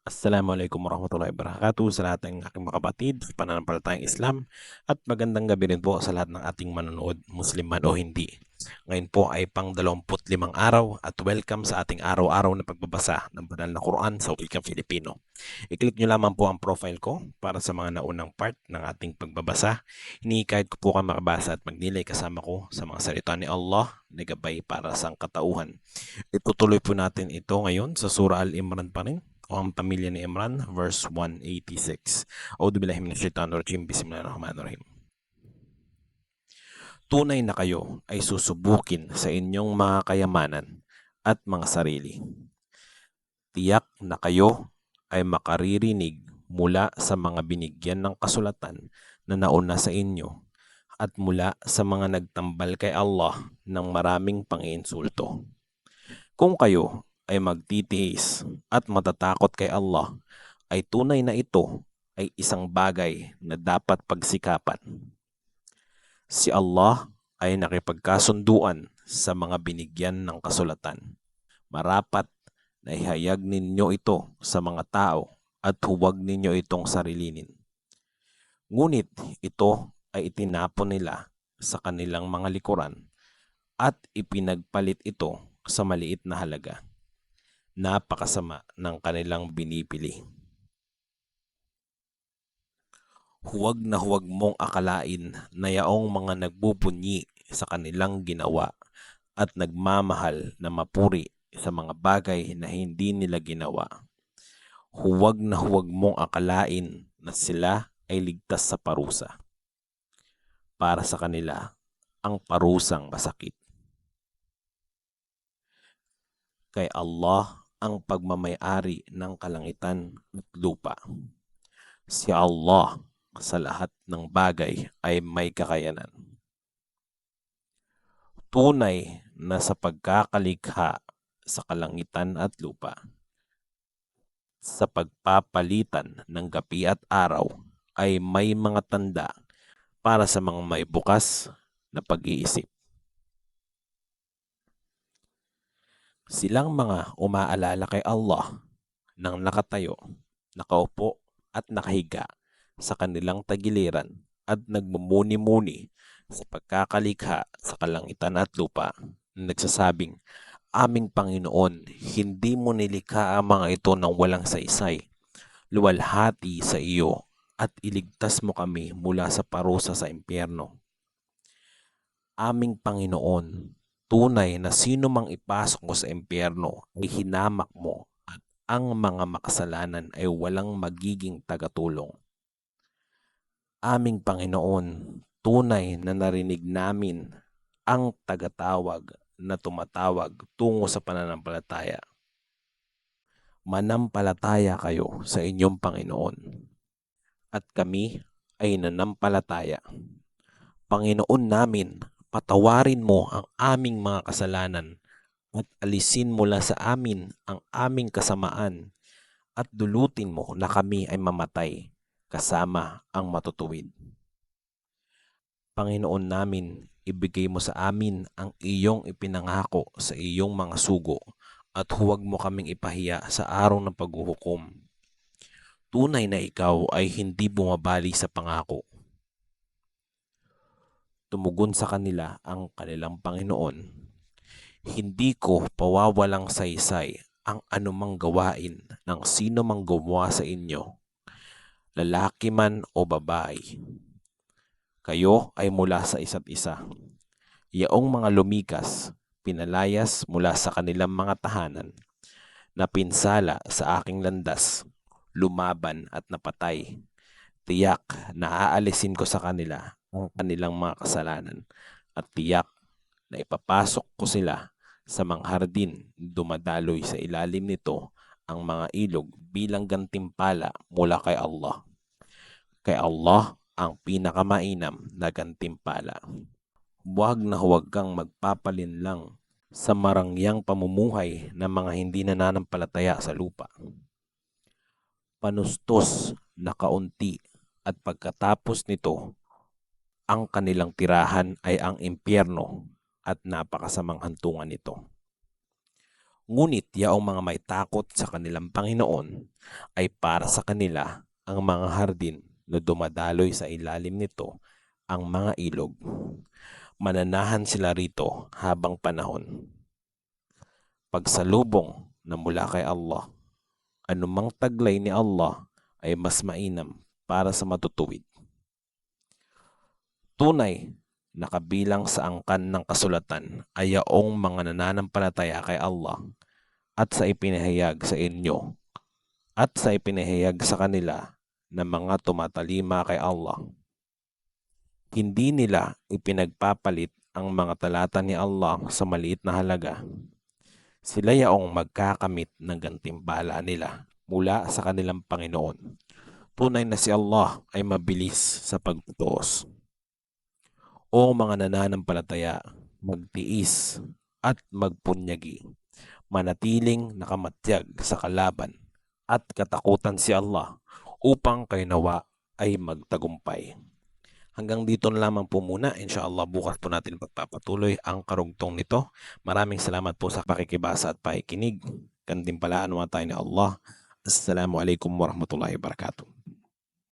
Assalamualaikum warahmatullahi wabarakatuh sa lahat ng aking mga kapatid sa pananampalatayang Islam at magandang gabi rin po sa lahat ng ating manonood, Muslim man o hindi. Ngayon po ay pang 25 araw at welcome sa ating araw-araw na pagbabasa ng banal na Quran sa wikang Filipino. I-click nyo lamang po ang profile ko para sa mga naunang part ng ating pagbabasa. Hinihikayat ko po kayo makabasa at magnilay kasama ko sa mga salita ni Allah na gabay para sa katauhan. Itutuloy po natin ito ngayon sa Surah Al-Imran pa rin o ang pamilya ni Imran, verse 186. A'udhu minasyaitanirrajim. Bismillahirrahmanirrahim. Tunay na kayo ay susubukin sa inyong mga kayamanan at mga sarili. Tiyak na kayo ay makaririnig mula sa mga binigyan ng kasulatan na nauna sa inyo at mula sa mga nagtambal kay Allah ng maraming pangiinsulto. Kung kayo ay magtitiis at matatakot kay Allah, ay tunay na ito ay isang bagay na dapat pagsikapan. Si Allah ay nakipagkasunduan sa mga binigyan ng kasulatan. Marapat na ihayag ninyo ito sa mga tao at huwag ninyo itong sarilinin. Ngunit ito ay itinapon nila sa kanilang mga likuran at ipinagpalit ito sa maliit na halaga. Napakasama ng kanilang binipili. Huwag na huwag mong akalain na yaong mga nagbubunyi sa kanilang ginawa at nagmamahal na mapuri sa mga bagay na hindi nila ginawa. Huwag na huwag mong akalain na sila ay ligtas sa parusa. Para sa kanila, ang parusang masakit. Kay Allah ang pagmamay-ari ng kalangitan at lupa. Si Allah sa lahat ng bagay ay may kakayanan. Tunay na sa pagkakalikha sa kalangitan at lupa, sa pagpapalitan ng gabi at araw ay may mga tanda para sa mga may bukas na pag-iisip. Silang mga umaalala kay Allah nang nakatayo, nakaupo at nakahiga sa kanilang tagiliran at nagmumuni-muni sa pagkakalikha sa kalangitan at lupa, nagsasabing, Aming Panginoon, hindi mo nilikha ang mga ito ng walang saysay. Luwalhati sa iyo at iligtas mo kami mula sa parusa sa impyerno. Aming Panginoon, tunay na sino mang ipasok mo sa impyerno ay hinamak mo at ang mga makasalanan ay walang magiging tagatulong. Aming Panginoon, tunay na narinig namin ang tagatawag na tumatawag tungo sa pananampalataya. Manampalataya kayo sa inyong Panginoon at kami ay nanampalataya. Panginoon namin, patawarin mo ang aming mga kasalanan at alisin mula sa amin ang aming kasamaan at dulutin mo na kami ay mamatay kasama ang matutuwid. Panginoon namin, ibigay mo sa amin ang iyong ipinangako sa iyong mga sugo at huwag mo kaming ipahiya sa araw ng paghuhukom. Tunay na ikaw ay hindi bumabali sa pangako. Tumugon sa kanila ang kanilang Panginoon, hindi ko pawawalang saysay ang anumang gawain ng sino mang gumawa sa inyo, lalaki man o babae. Kayo ay mula sa isa't isa. Yaong mga lumikas, pinalayas mula sa kanilang mga tahanan, napinsala sa aking landas, lumaban at napatay. Tiyak na aalisin ko sa kanila ang kanilang mga kasalanan at tiyak na ipapasok ko sila sa mga hardin, dumadaloy sa ilalim nito ang mga ilog bilang gantimpala mula kay Allah. Kay Allah ang pinakamainam na gantimpala. Huwag na huwag kang magpapalinlang sa marangyang pamumuhay ng mga hindi nananampalataya sa lupa. Panustos na kaunti at pagkatapos nito, ang kanilang tirahan ay ang impyerno at napakasamang hantungan nito. Ngunit yaong mga may takot sa kanilang Panginoon ay para sa kanila ang mga hardin na dumadaloy sa ilalim nito ang mga ilog. Mananahan sila rito habang panahon. Pagsalubong na mula kay Allah, anumang taglay ni Allah ay mas mainam para sa matutuwid. Tunay na kabilang sa angkan ng kasulatan ay yaong mga nananampalataya kay Allah at sa ipinahayag sa inyo at sa ipinahayag sa kanila na mga tumatalima kay Allah. Hindi nila ipinagpapalit ang mga talata ni Allah sa maliit na halaga. Sila yaong magkakamit ng gantimpala nila mula sa kanilang Panginoon. Tunay na si Allah ay mabilis sa pagtutuos. O mga nananampalataya, magtiis at magpunyagi. Manatiling nakamatyag sa kalaban at katakutan si Allah upang kayo nawa ay magtagumpay. Hanggang dito na lamang po muna. Inshallah bukas po natin pagpapatuloy ang karugtong nito. Maraming salamat po sa pakikibasa at pakikinig. Gantimpalaan mo tayo ni Allah. Assalamualaikum warahmatullahi wabarakatuh.